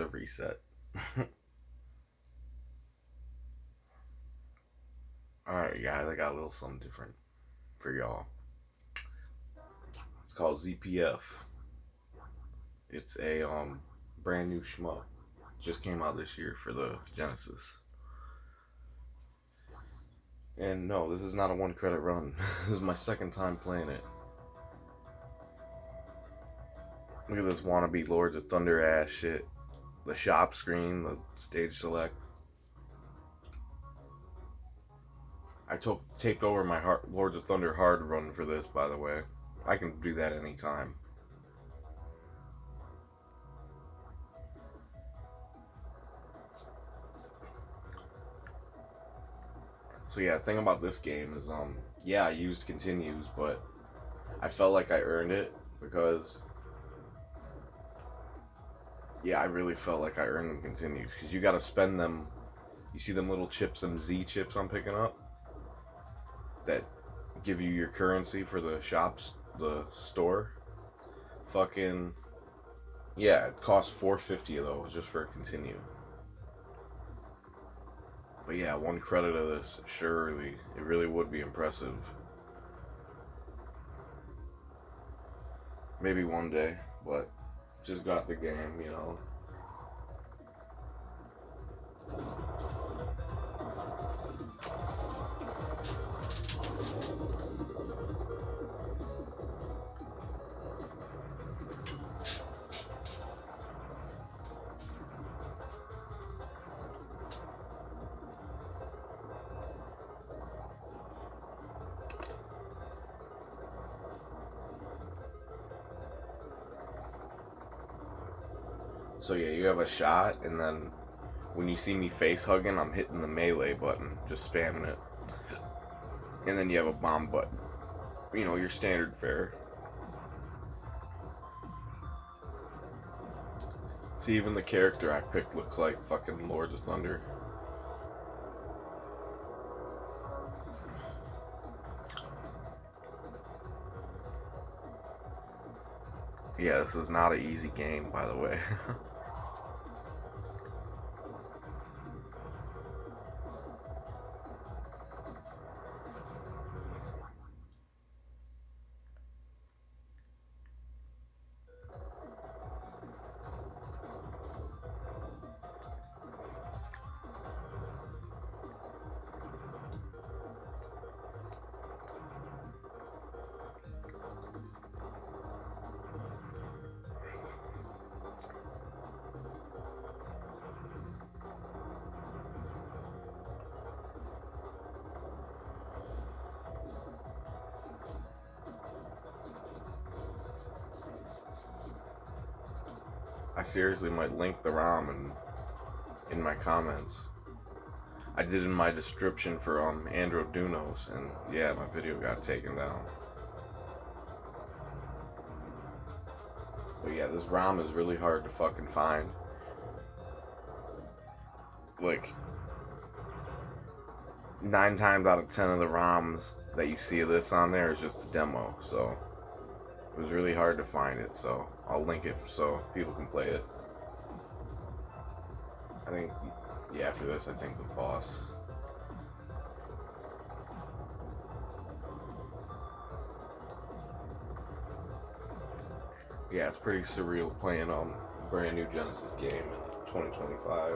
a reset. Alright, guys, I got a little something different for y'all. It's called ZPF. It's a brand new shmup. Just came out this year for the Genesis. And no, this is not a one credit run. This is my second time playing it. Look at this wannabe Lords of Thunder ass shit. The shop screen, the stage select. I taped over my Lords of Thunder hard run for this, by the way. I can do that anytime. So yeah, the thing about this game is, yeah, I used continues, but I felt like I earned it because, yeah, I really felt like I earned them continues because you got to spend them. You see them little chips, them Z chips I'm picking up that give you your currency for the shops, the store. Fucking yeah, it costs $4.50 of those just for a continue. But yeah, one credit of this, surely it really would be impressive. Maybe one day, but just got the game, you know. So yeah, you have a shot, and then when you see me face hugging, I'm hitting the melee button, just spamming it. And then you have a bomb button. You know, your standard fare. See, even the character I picked looks like fucking Lords of Thunder. Yeah, this is not an easy game, by the way. I seriously might link the ROM in my comments. I did in my description for Androdunos, and yeah, my video got taken down. But yeah, this ROM is really hard to fucking find. Like, 9 times out of 10 of the ROMs that you see of this on there is just a demo, so it was really hard to find it, so I'll link it so people can play it. I think, yeah, after this, I think the boss. Yeah, it's pretty surreal playing a brand new Genesis game in 2025.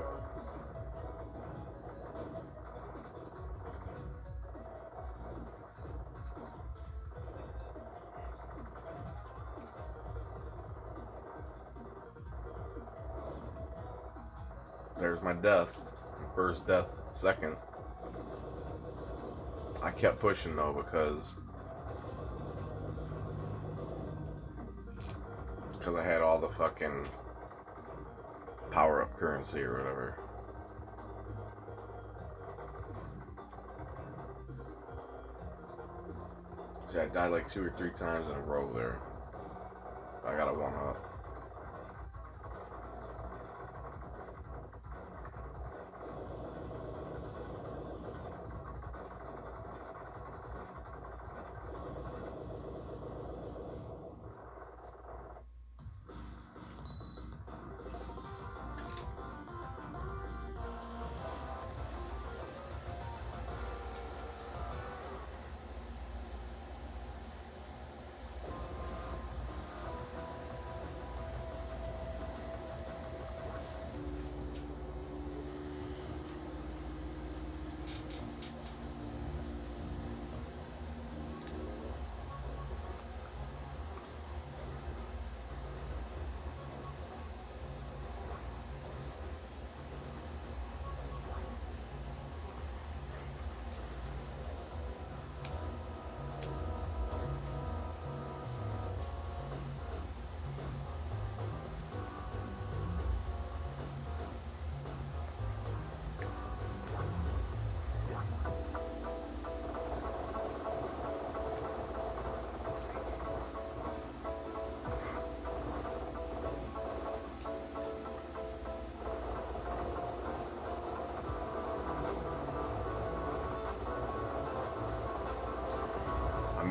There's my death. My first death, second. I kept pushing though because I had all the fucking power up currency or whatever. See, I died like 2 or 3 times in a row there. I got a 1-up.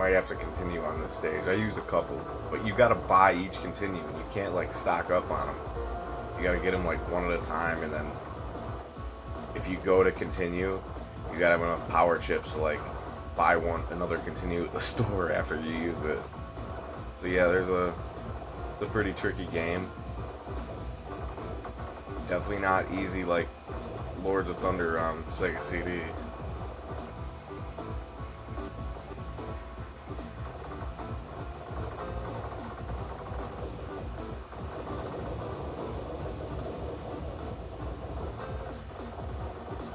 might have to continue on this stage. I used a couple, but you gotta buy each continue, and you can't like stock up on them. You gotta get them like one at a time, and then if you go to continue, you gotta have enough power chips to like buy another continue at the store after you use it. So yeah, it's a pretty tricky game. Definitely not easy like Lords of Thunder on Sega CD.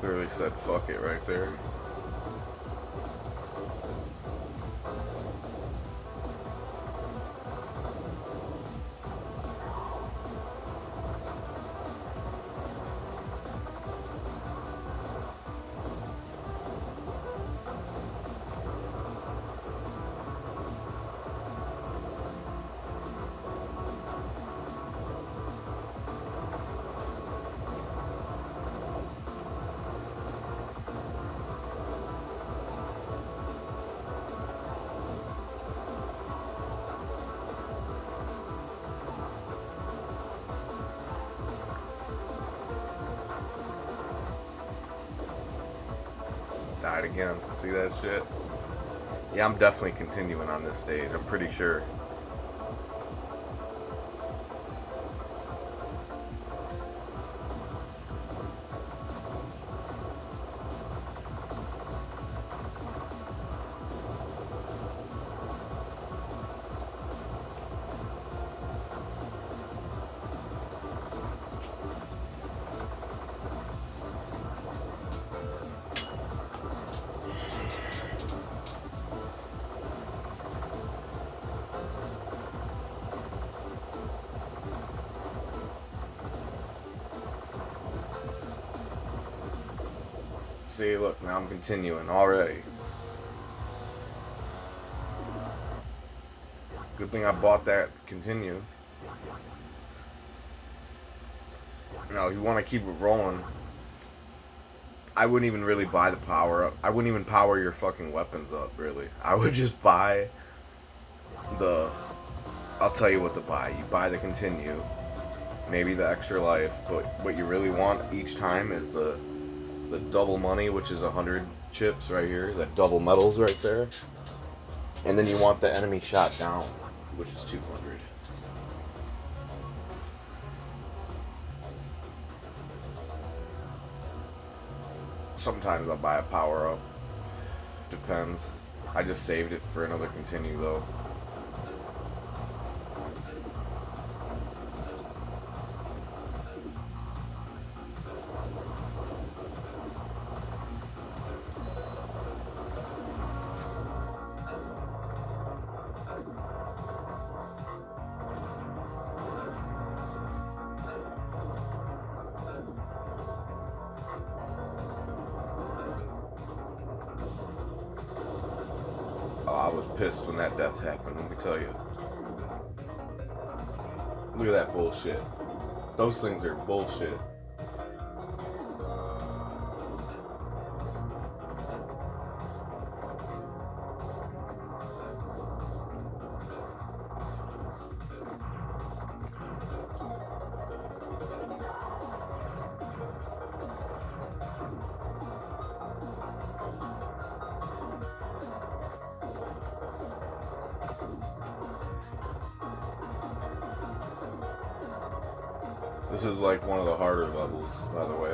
Clearly said fuck it right there. Died again. See that shit? Yeah, I'm definitely continuing on this stage. I'm pretty sure. See, look, now I'm continuing already. Good thing I bought that continue. Now, if you want to keep it rolling, I wouldn't even really buy the power up. I wouldn't even power your fucking weapons up, really. I would just buy the... I'll tell you what to buy. You buy the continue, maybe the extra life, but what you really want each time is the double money, which is 100 chips right here, that double medals right there, and then you want the enemy shot down, which is 200. Sometimes I'll buy a power up, depends. I just saved it for another continue though. I was pissed when that death happened, let me tell you. Look at that bullshit. Those things are bullshit. This is like one of the harder levels, by the way.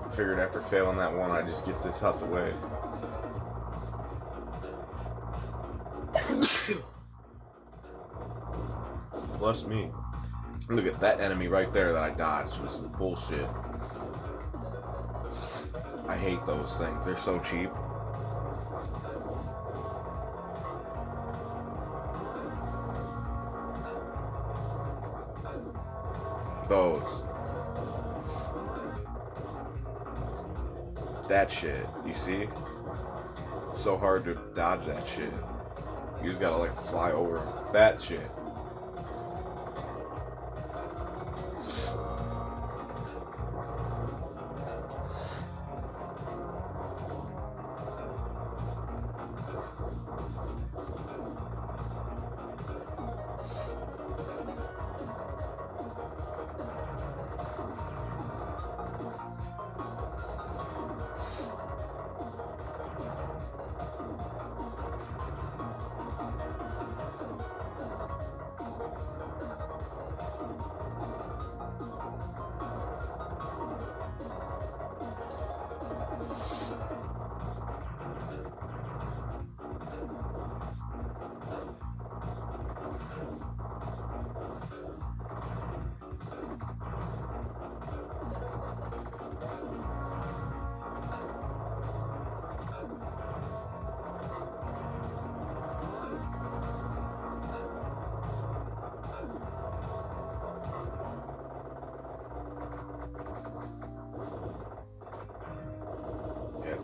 I figured after failing that one, I'd just get this out the way. Bless me. Look at that enemy right there that I dodged was some bullshit. I hate those things. They're so cheap. Those. That shit. You see? It's so hard to dodge that shit. You just gotta like fly over them. That shit.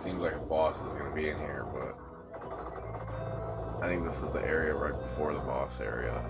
seems like a boss is going to be in here, but I think this is the area right before the boss area.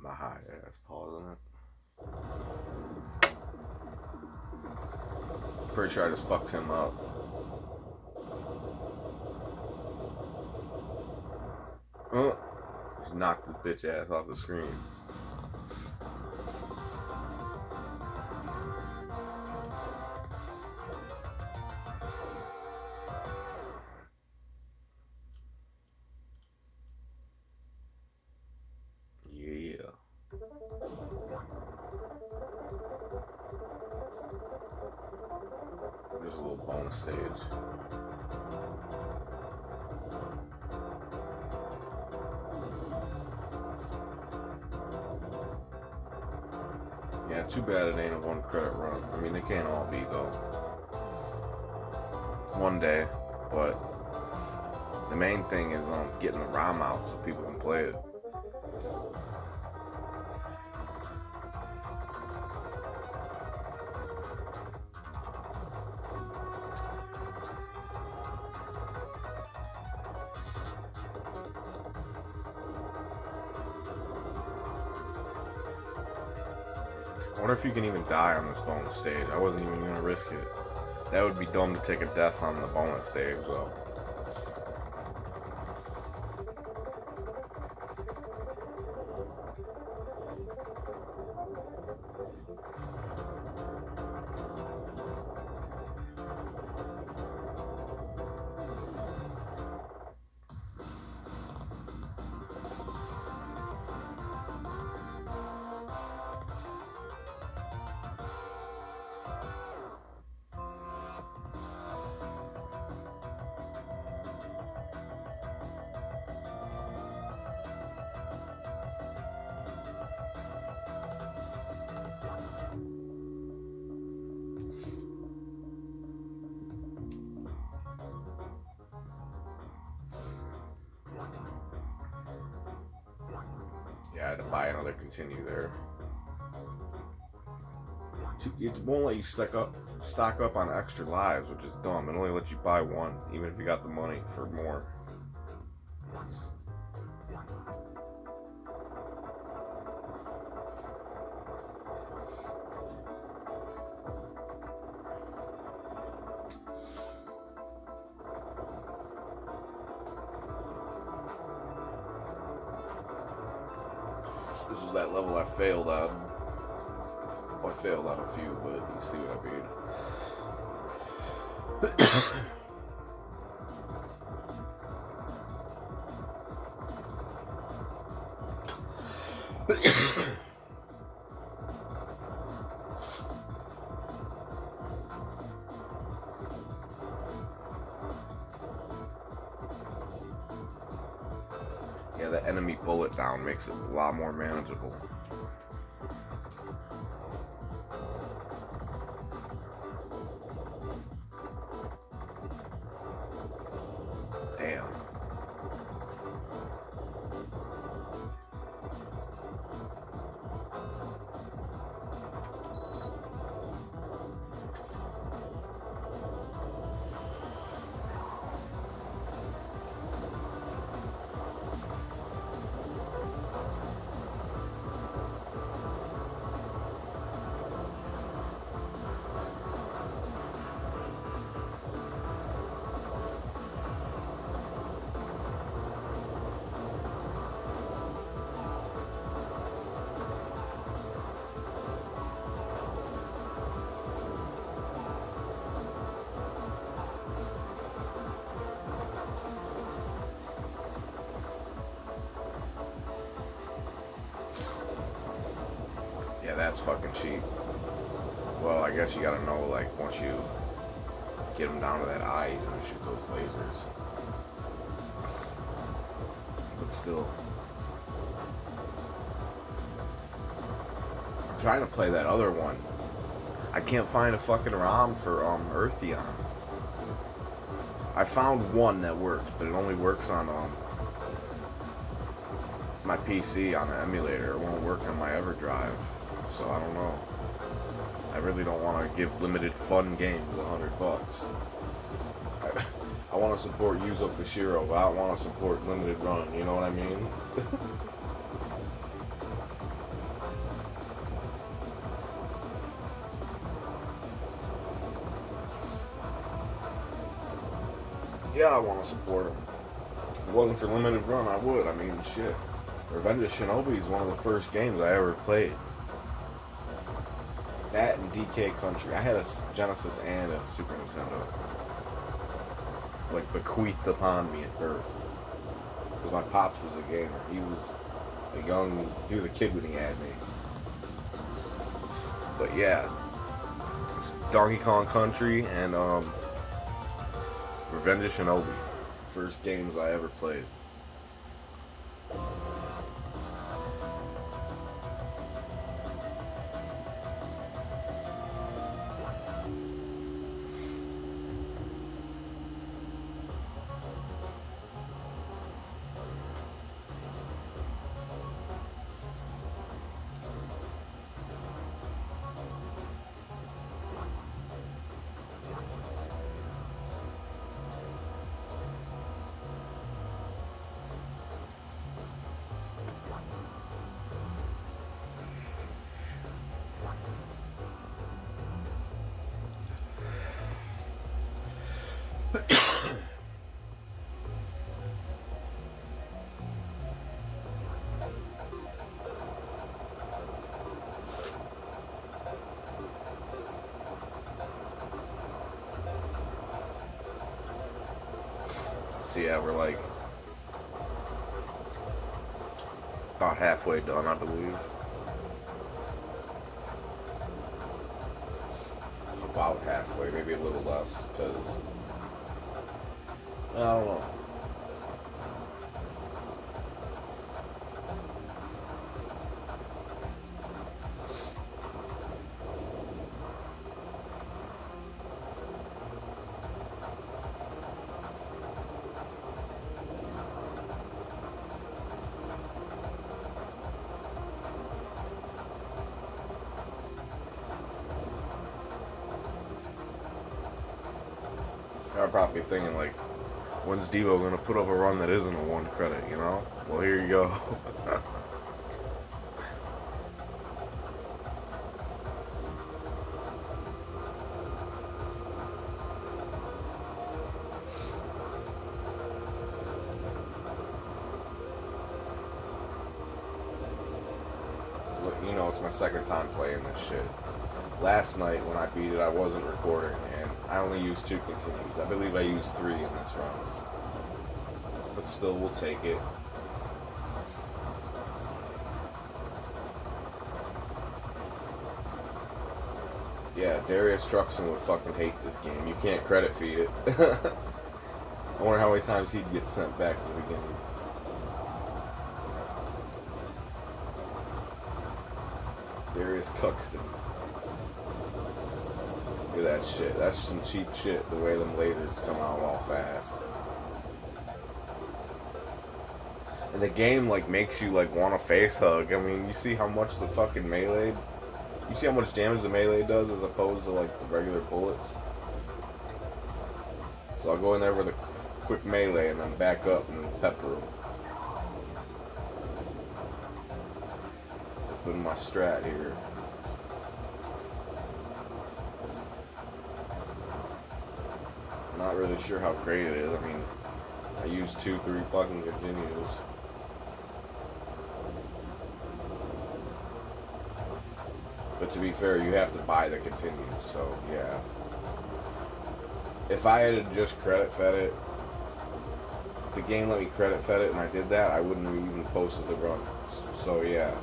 My high ass pausing it. Pretty sure I just fucked him up. Just knocked the bitch ass off the screen. Yeah. There's a little bonus stage. Yeah, too bad it ain't a 1 credit run. I mean, they can't all be, though. One day, but the main thing is getting the ROM out so people can play it. I wonder if you can even die on this bonus stage. I wasn't even going to risk it. That would be dumb to take a death on the bonus stage, though. Yeah, I had to buy another continue there. It won't let you stock up on extra lives, which is dumb. It only lets you buy one, even if you got the money for more. This was that level I failed at. Well, I failed out a few, but you see what I mean. Yeah, the enemy bullet down makes it a lot more manageable. Damn. that's fucking cheap. Well, I guess you gotta know, like, once you get them down to that eye, you're gonna shoot those lasers. But still. I'm trying to play that other one. I can't find a fucking ROM for Eartheon. I found one that works, but it only works on my PC on the emulator. It won't work on my EverDrive, so I don't know. I really don't want to give limited fun games $100. I want to support Yuzo Koshiro, but I don't want to support limited run. You know what I mean? Yeah, I want to support him. If it wasn't for limited run, I would. I mean, shit. Revenge of Shinobi is one of the first games I ever played. That and DK Country. I had a Genesis and a Super Nintendo. Like, bequeathed upon me at birth. Because my pops was a gamer. He was a kid when he had me. But yeah. It's Donkey Kong Country and, Revenge of Shinobi. First games I ever played. So yeah, we're like about halfway done, I believe. About halfway, maybe a little less, because I don't know. I'm probably thinking, like, when's Devo gonna put up a run that isn't a 1 credit, you know? Well, here you go. Look, you know, it's my second time playing this shit. Last night when I beat it, I wasn't recording, and I only used 2 continues. I believe I used 3 in this run. But still, we'll take it. Yeah, Darius Truxton would fucking hate this game. You can't credit feed it. I wonder how many times he'd get sent back to the beginning. Darius Cuxton. Look at that shit. That's some cheap shit, the way them lasers come out all fast. And the game, like, makes you, like, want to face hug. I mean, you see how much the fucking melee... You see how much damage the melee does as opposed to, like, the regular bullets? So I'll go in there with a quick melee and then back up and pepper them. Put in my strat here. Not really sure how great it is. I mean, I used 2-3 fucking continues. But to be fair, you have to buy the continues, so yeah. If I had just credit fed it, if the game let me credit fed it and I did that, I wouldn't have even posted the run. So yeah.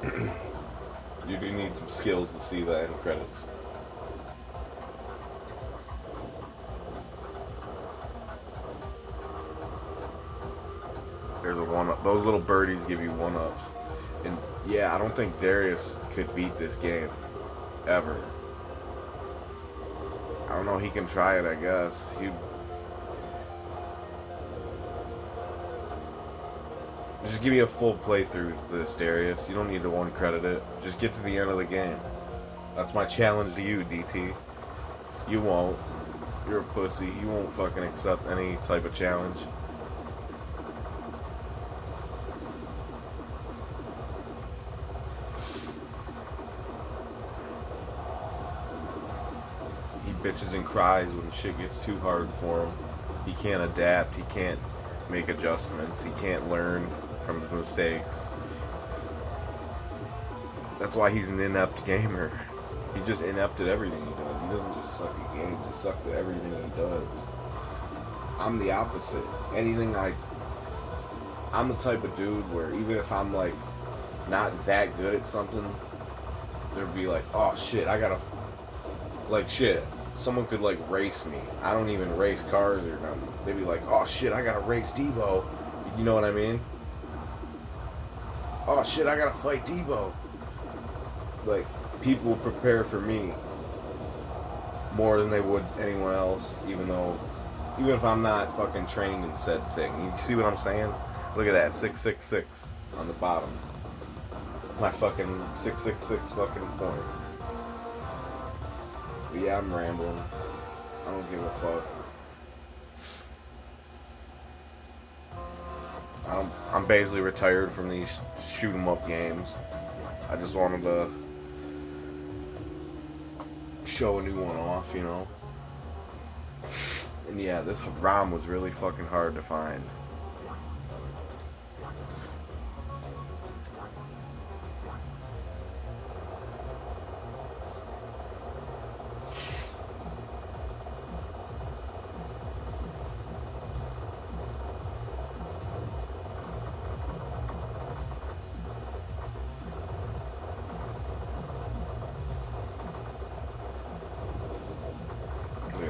You do need some skills to see the end credits. There's a 1-up. Those little birdies give you 1-ups. And yeah, I don't think Darius could beat this game. Ever. I don't know, he can try it, I guess. Just give me a full playthrough of this, Darius. You don't need to 1-credit it. Just get to the end of the game. That's my challenge to you, DT. You won't. You're a pussy. You won't fucking accept any type of challenge. He bitches and cries when shit gets too hard for him. He can't adapt. He can't make adjustments. He can't learn from his mistakes. That's why he's an inept gamer. He's just inept at everything he does. He doesn't just suck at games. He sucks at everything he does. I'm the opposite. I'm the type of dude where even if I'm like not that good at something, there'd be like, oh shit, I gotta, like shit, someone could like race me. I don't even race cars or nothing. They'd be like, oh shit, I gotta race Debo. You know what I mean? Oh shit, I gotta fight Debo. Like, people prepare for me more than they would anyone else, even if I'm not fucking trained in said thing. You see what I'm saying? Look at that, 666 on the bottom. My fucking 666 fucking points. But yeah, I'm rambling. I don't give a fuck. I'm basically retired from these shoot 'em up games. I just wanted to show a new one off, you know. And yeah, this ROM was really fucking hard to find.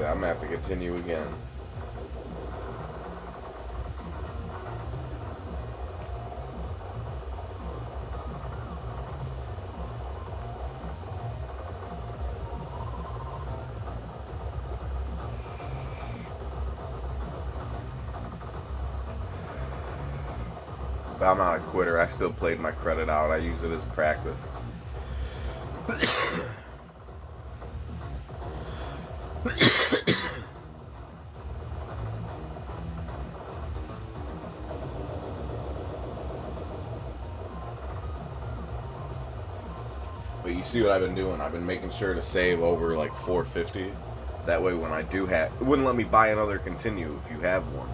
I'm gonna have to continue again. But I'm not a quitter. I still played my credit out. I use it as practice. But you see what I've been doing? I've been making sure to save over like 450. That way when I do have... It wouldn't let me buy another continue if you have one.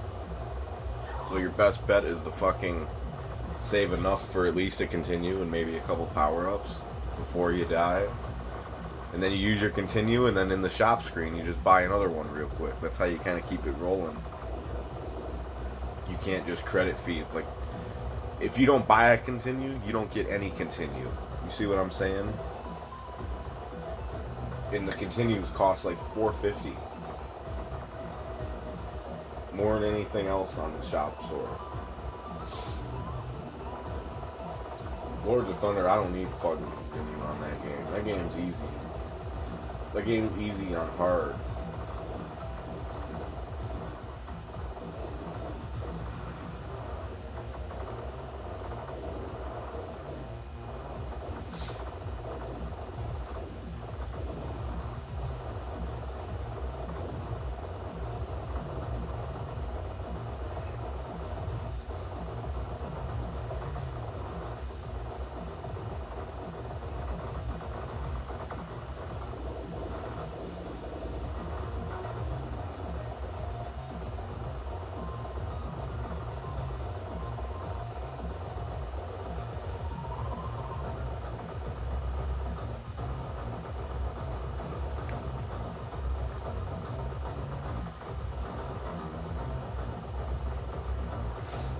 So your best bet is to fucking save enough for at least a continue and maybe a couple power-ups before you die. And then you use your continue, and then in the shop screen you just buy another one real quick. That's how you kind of keep it rolling. You can't just credit feed. Like, if you don't buy a continue, you don't get any continue. You see what I'm saying? And the continues cost like $4.50. More than anything else on the shop store. Lords of Thunder, I don't need fucking continue on that game. That game's easy. That game's easy on hard.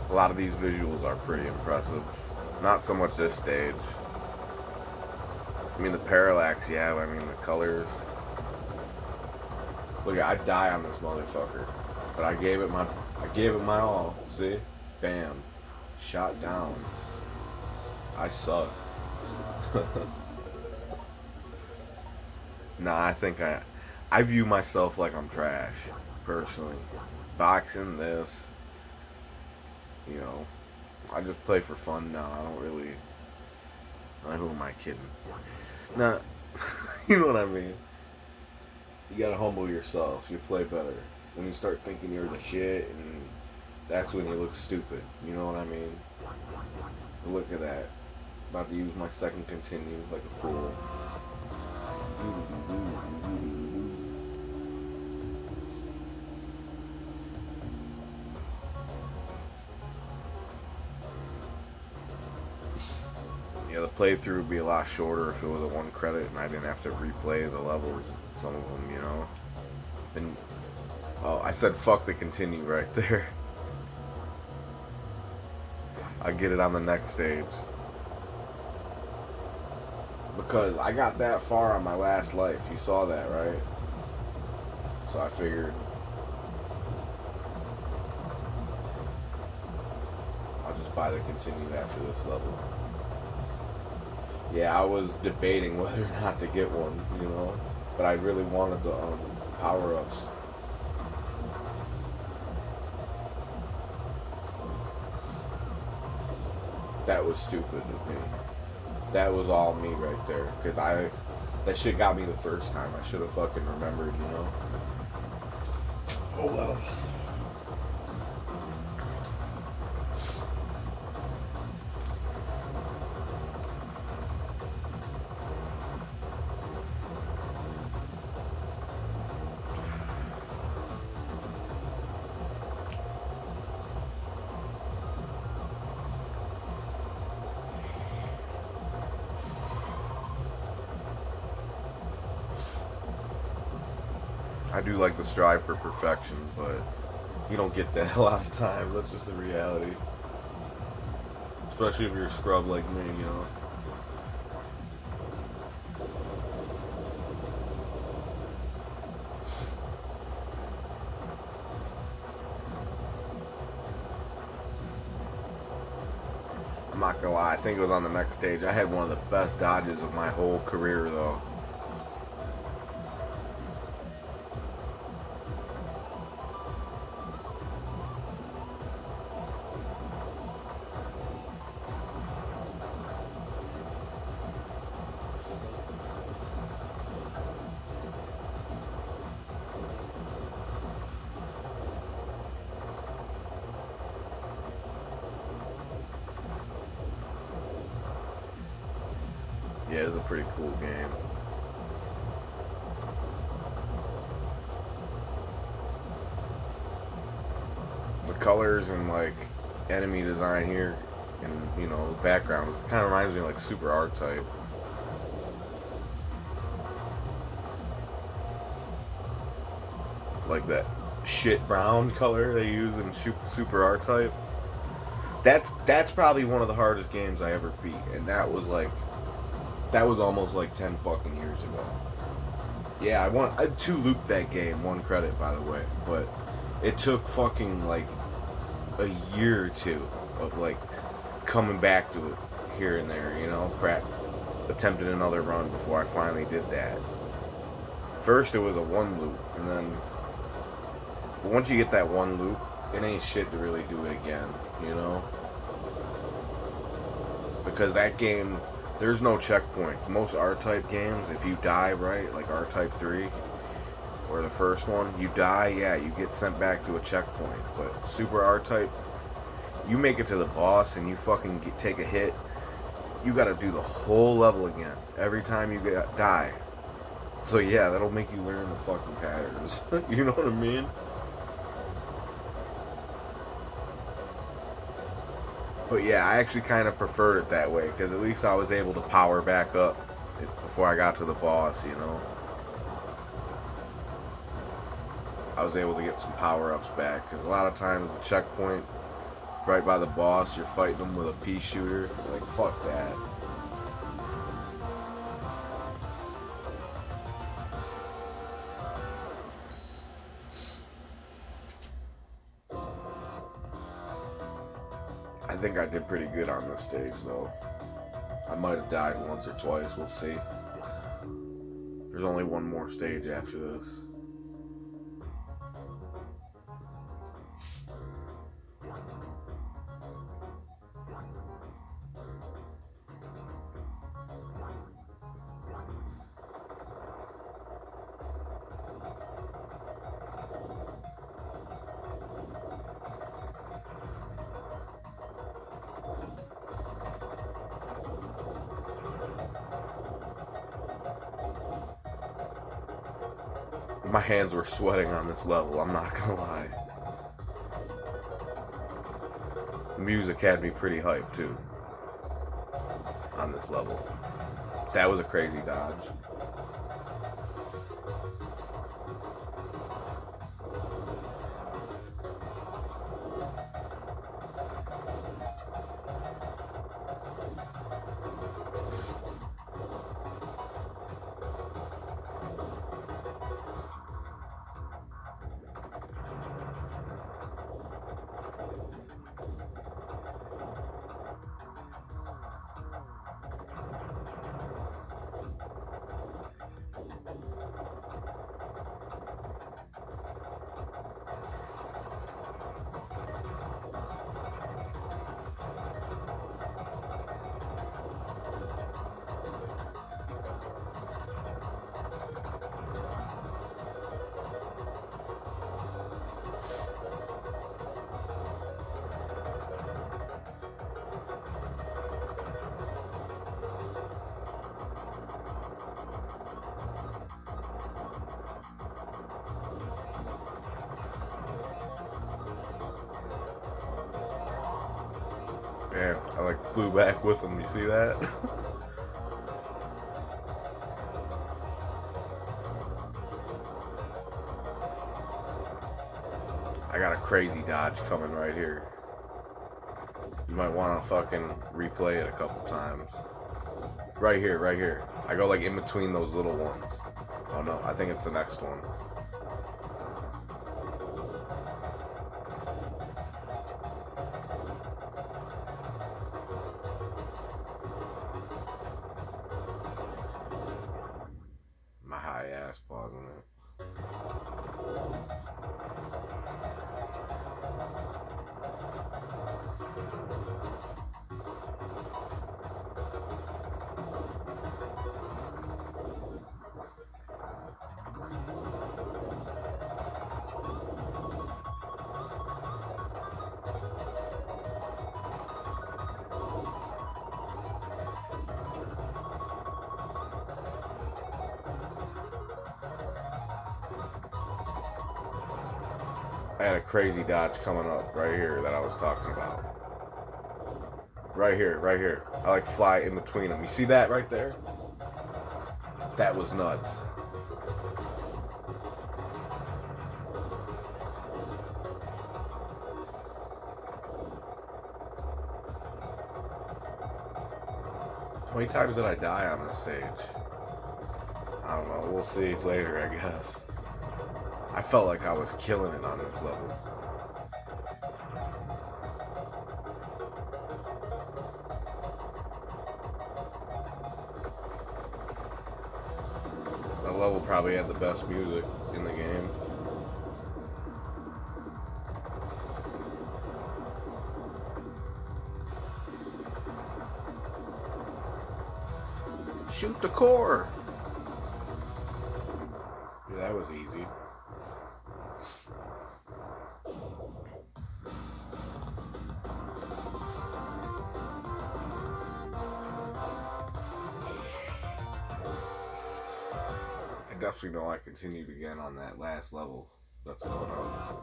A lot of these visuals are pretty impressive. Not so much this stage. I mean, the parallax, yeah, I mean, the colors. Look, I die on this motherfucker. But I gave it my all. See? Bam. Shot down. I suck. Nah, I view myself like I'm trash, personally. Boxing, this, you know, I just play for fun now. I don't really, who am I kidding? Nah, you know what I mean? You gotta humble yourself. You play better. When you start thinking you're the shit, and that's when you look stupid. You know what I mean? But look at that. About to use my second continue like a fool. Yeah, the playthrough would be a lot shorter if it was a 1 credit and I didn't have to replay the levels, some of them, you know. And oh, I said fuck the continue right there. I get it on the next stage. Because I got that far on my last life. You saw that, right? So I figured I'll just buy the continue after this level. Yeah, I was debating whether or not to get one, you know? But I really wanted the power-ups. That was stupid of me. That was all me right there. Because that shit got me the first time. I should have fucking remembered, you know? Oh well. I do like to strive for perfection, but you don't get that a lot of times. That's just the reality. Especially if you're a scrub like me, you know. I'm not gonna lie, I think it was on the next stage. I had one of the best dodges of my whole career, though. Yeah, it's a pretty cool game. The colors and like enemy design here and you know the background kind of reminds me of like Super R-Type. Like that shit brown color they use in Super R-Type. That's probably one of the hardest games I ever beat, and that was almost like 10 fucking years ago. Yeah, I 2-looped that game, 1 credit by the way, but it took fucking like a year or two of like coming back to it here and there, you know, attempted another run before I finally did that. First it was a 1 loop, and then but once you get that 1 loop, it ain't shit to really do it again, you know? Because that game, there's no checkpoints. Most R-Type games, if you die, right, like R-Type 3, or the first one, you die, yeah, you get sent back to a checkpoint. But Super R-Type, you make it to the boss and you fucking take a hit, you gotta do the whole level again, every time you die. So yeah, that'll make you learn the fucking patterns. You know what I mean? But yeah, I actually kind of preferred it that way, because at least I was able to power back up before I got to the boss, you know? I was able to get some power-ups back, because a lot of times the checkpoint right by the boss, you're fighting them with a pea shooter. Like, fuck that. I think I did pretty good on this stage, though. I might have died once or twice. We'll see. There's only one more stage after this. My hands were sweating on this level, I'm not gonna lie. The music had me pretty hyped too on this level. That was a crazy dodge. Man, I like flew back with him. You see that? I got a crazy dodge coming right here. You might want to fucking replay it a couple times. Right here, right here. I go like in between those little ones. Oh no, I think it's the next one. My high ass pausing it. I had a crazy dodge coming up right here that I was talking about. Right here, right here. I like fly in between them. You see that right there? That was nuts. How many times did I die on this stage? I don't know. We'll see later, I guess. I felt like I was killing it on this level. That level probably had the best music in the game. Shoot the core! Yeah, that was easy. I definitely know I continued again on that last level that's going on.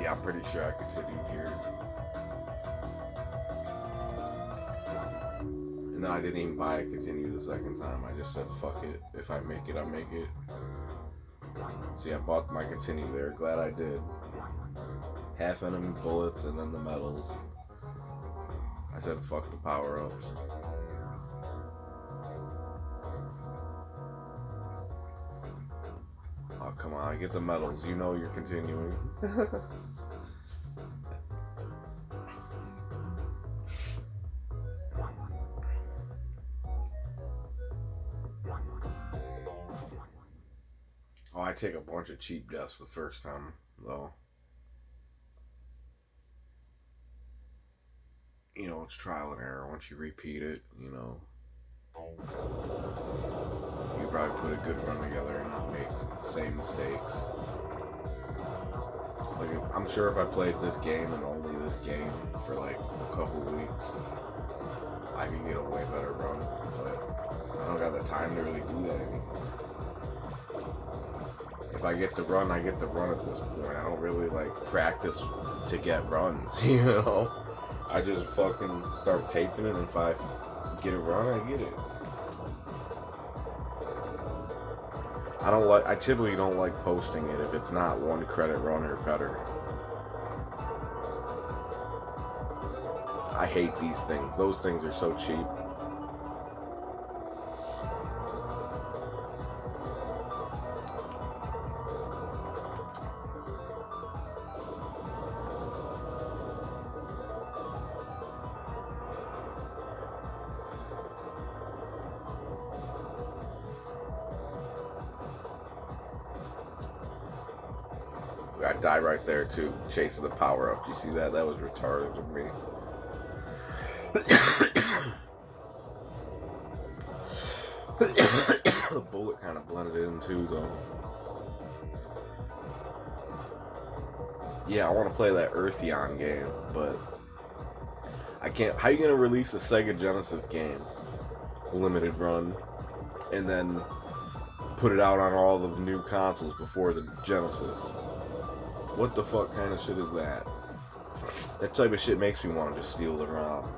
Yeah, I'm pretty sure I continued here. And then I didn't even buy a continue the second time. I just said, fuck it. If I make it, I make it. See, I bought my continue there. Glad I did. Half enemy bullets and then the medals. I said, fuck the power-ups. Oh, come on. Get the medals. You know you're continuing. Oh, I take a bunch of cheap deaths the first time, though. You know, it's trial and error. Once you repeat it, you know, you probably put a good run together and not make the same mistakes. Like, I'm sure if I played this game and only this game for like a couple weeks, I could get a way better run. But I don't got the time to really do that anymore. If I get the run, I get the run at this point. I don't really like practice to get runs, you know? I just fucking start taping it, and if I get a run, I get it. I typically don't like posting it if it's not 1 credit run or better. I hate these things. Those things are so cheap. I die right there too, chasing the power up. Do you see that? That was retarded of me. The bullet kind of blended in too, though. Yeah, I want to play that Eartheon game, but I can't. How you gonna release a Sega Genesis game, limited run, and then put it out on all the new consoles before the Genesis? What the fuck kind of shit is that? That type of shit makes me want to just steal the ROM.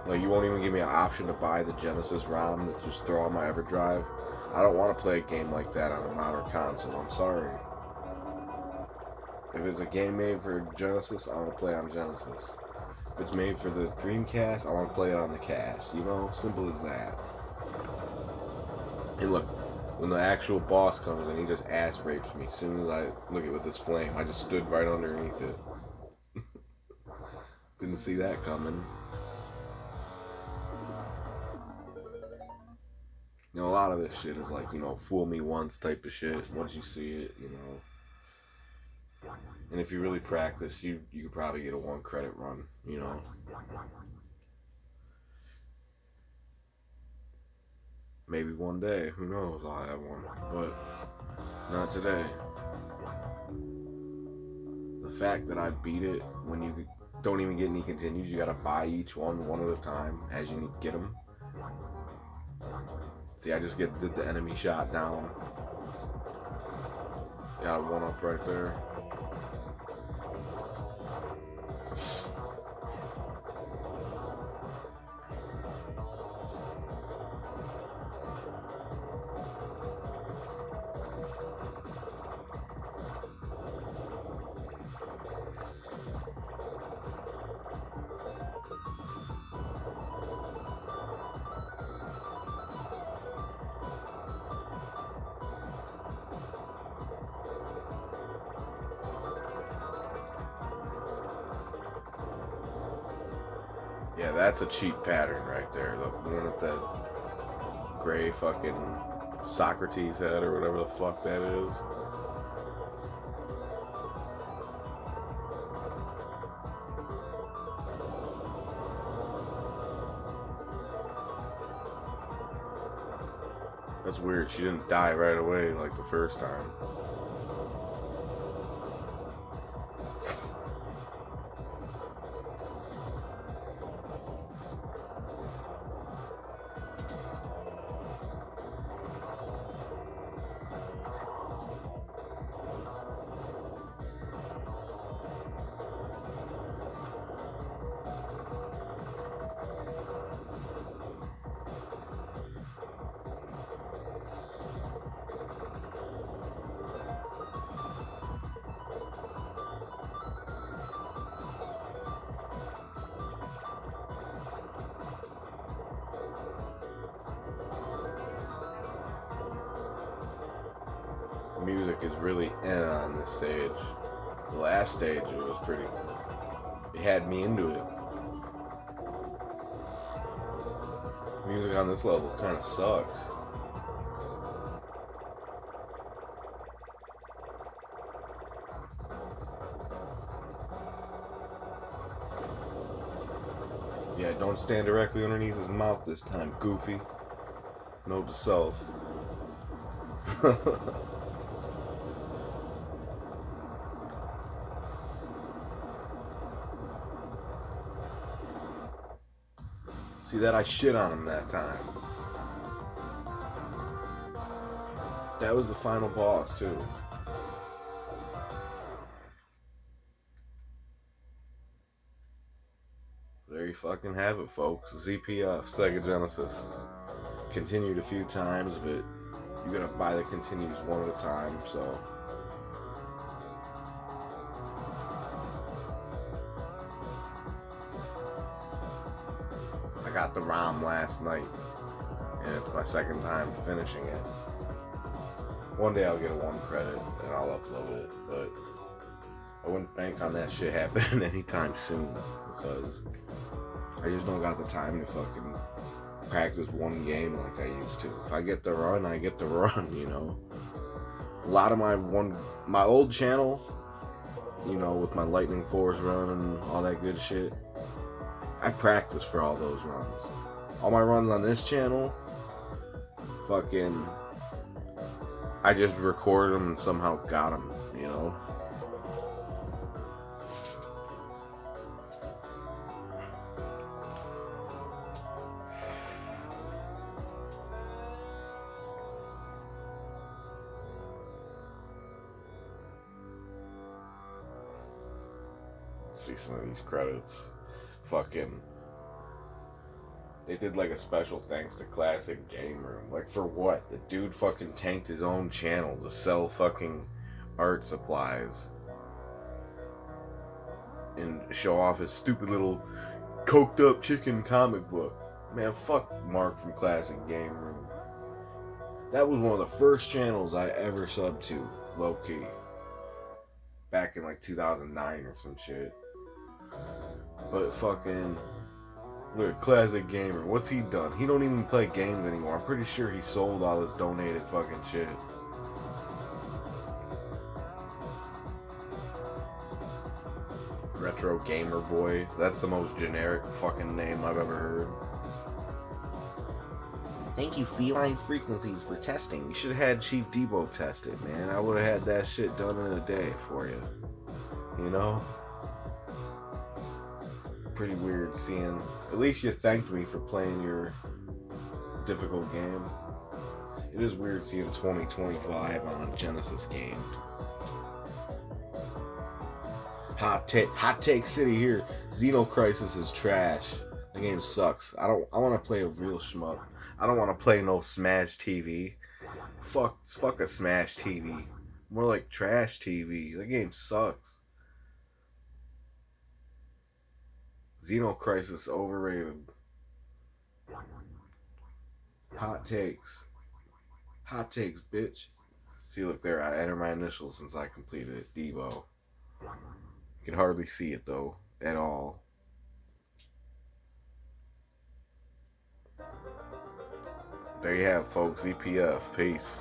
Like, you won't even give me an option to buy the Genesis ROM to just throw on my EverDrive. I don't want to play a game like that on a modern console. I'm sorry. If it's a game made for Genesis, I want to play on Genesis. If it's made for the Dreamcast, I want to play it on the cast. You know? Simple as that. And look, when the actual boss comes in, he just ass rapes me. As soon as I look at with this flame, I just stood right underneath it. Didn't see that coming. You know, a lot of this shit is like, you know, fool me once type of shit. Once you see it, you know. And if you really practice, you could probably get a 1 credit run, you know. Maybe one day, who knows, I'll have one. But not today. The fact that I beat it when you don't even get any continues, you gotta buy each one at a time as you get them. See, I just did the enemy shot down. Got a 1-up right there. Yeah, that's a cheap pattern right there. The one with that gray fucking Socrates head or whatever the fuck that is. That's weird. She didn't die right away like the first time. The music is really on this stage. The last stage, it was pretty. It had me into it. Music on this level kind of sucks. Yeah, don't stand directly underneath his mouth this time, Goofy. Note to self. See that? I shit on him that time. That was the final boss, too. There you fucking have it, folks. ZPF, Sega Genesis. Continued a few times, but you gotta buy the continues one at a time, so. I got the ROM last night, and it's my second time finishing it. One day I'll get a 1 credit, and I'll upload it, but I wouldn't bank on that shit happening anytime soon, because I just don't got the time to fucking practice one game like I used to. If I get the run, I get the run, you know. A lot of my old channel, you know, with my Lightning Force run and all that good shit, I practice for all those runs. All my runs on this channel, fucking, I just recorded them and somehow got them, you know. See some of these credits. Fucking, they did like a special thanks to Classic Game Room. Like, for what? The dude fucking tanked his own channel to sell fucking art supplies and show off his stupid little coked up chicken comic book. Man, fuck Mark from Classic Game Room. That was one of the first channels I ever subbed to, low key. Back in like 2009 or some shit. But fucking, look at Classic Gamer. What's he done? He don't even play games anymore. I'm pretty sure he sold all his donated fucking shit. Retro Gamer Boy. That's the most generic fucking name I've ever heard. Thank you, Feline Frequencies, for testing. You should have had Chief Debo test it, man. I would have had that shit done in a day for you. You know? Pretty weird seeing. At least you thanked me for playing your difficult game. It is weird seeing 2025 on a Genesis game. Hot take city here. Xenocrisis is trash. The game sucks. I want to play a real shmup. I don't want to play no Smash TV. Fuck a Smash TV. More like trash TV. The game sucks. Xenocrisis overrated. Hot takes. Hot takes, bitch. See, look there. I entered my initials since I completed it. Debo. You can hardly see it, though, at all. There you have, folks. ZPF. Peace.